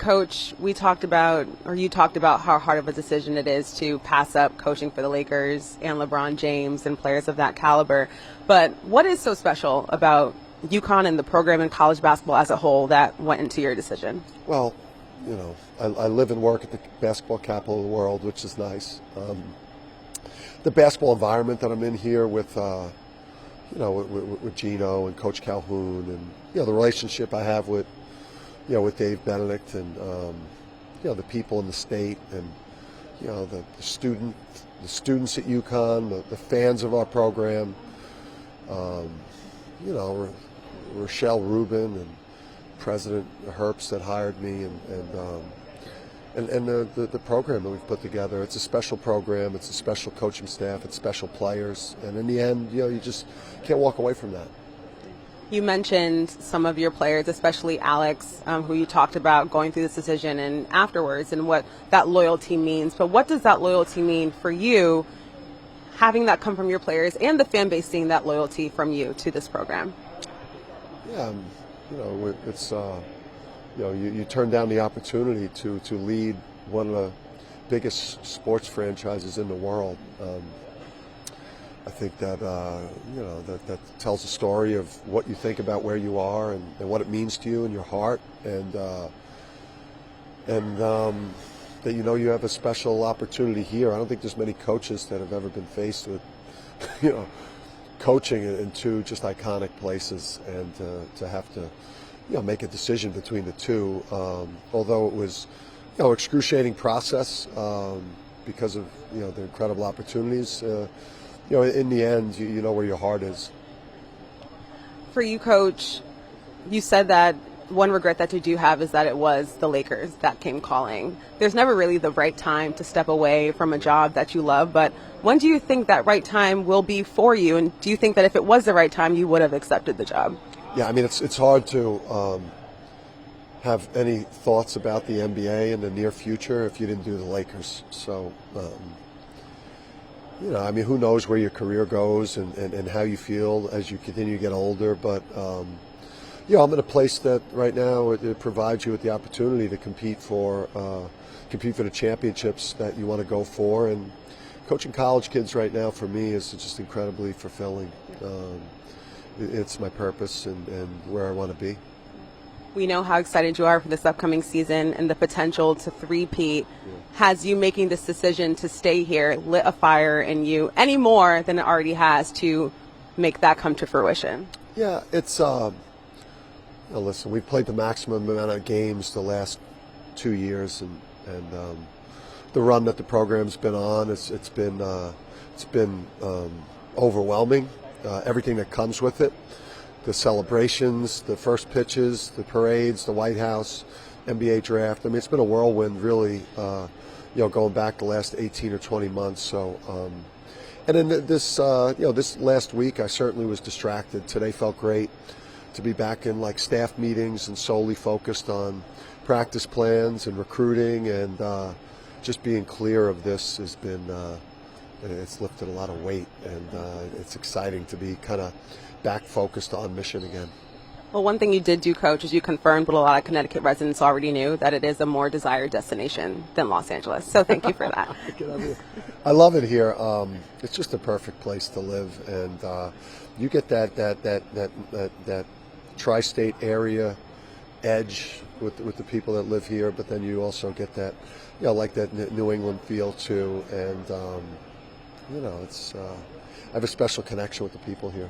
Coach, you talked about how hard of a decision it is to pass up coaching for the Lakers and LeBron James and players of that caliber. But what is so special about UConn and the program and college basketball as a whole that went into your decision? Well, I live and work at the basketball capital of the world, which is nice. The basketball environment that I'm in here with Gino and Coach Calhoun, and the relationship I have with Dave Benedict, and the people in the state, and the students at UConn, the fans of our program, Rochelle Rubin and President Herbst that hired me, and the program that we've put together. It's a special program. It's a special coaching staff. It's special players. And in the end, you just can't walk away from that. You mentioned some of your players, especially Alex, who you talked about going through this decision and afterwards, and what that loyalty means. But what does that loyalty mean for you, having that come from your players and the fan base seeing that loyalty from you to this program? Yeah, it's you turn down the opportunity to lead one of the biggest sports franchises in the world. I think that that tells a story of what you think about where you are, and what it means to you in your heart, and that you have a special opportunity here. I don't think there's many coaches that have ever been faced with coaching in two just iconic places, and to have to make a decision between the two. Although it was excruciating process because of the incredible opportunities. In the end, you know where your heart is. For you, Coach, you said that one regret that you do have is that it was the Lakers that came calling. There's never really the right time to step away from a job that you love, but when do you think that right time will be for you? And do you think that if it was the right time, you would have accepted the job? Yeah, I mean, it's hard to have any thoughts about the NBA in the near future if you didn't do the Lakers. So, I mean, who knows where your career goes and how you feel as you continue to get older. But, I'm in a place that right now it provides you with the opportunity to compete for the championships that you want to go for. And coaching college kids right now for me is just incredibly fulfilling. It's my purpose and where I want to be. We know how excited you are for this upcoming season and the potential to three-peat. Yeah. Has you making this decision to stay here lit a fire in you any more than it already has to make that come to fruition? Yeah, it's listen, we've played the maximum amount of games the last 2 years, and the run that the program's been on, it's been overwhelming. Everything that comes with it, the celebrations, the first pitches, the parades, the White House, NBA draft. I mean, it's been a whirlwind, really, going back the last 18 or 20 months. So, and then this last week, I certainly was distracted. Today felt great to be back in staff meetings and solely focused on practice plans and recruiting, and just being clear of this has been. It's lifted a lot of weight, and it's exciting to be kind of back focused on mission again. Well, one thing you did do, Coach, is you confirmed what a lot of Connecticut residents already knew, that it is a more desired destination than Los Angeles. So thank you for that. I love it here. It's just a perfect place to live, and you get that tri-state area edge with the people that live here, but then you also get that, that New England feel too, and it's I have a special connection with the people here.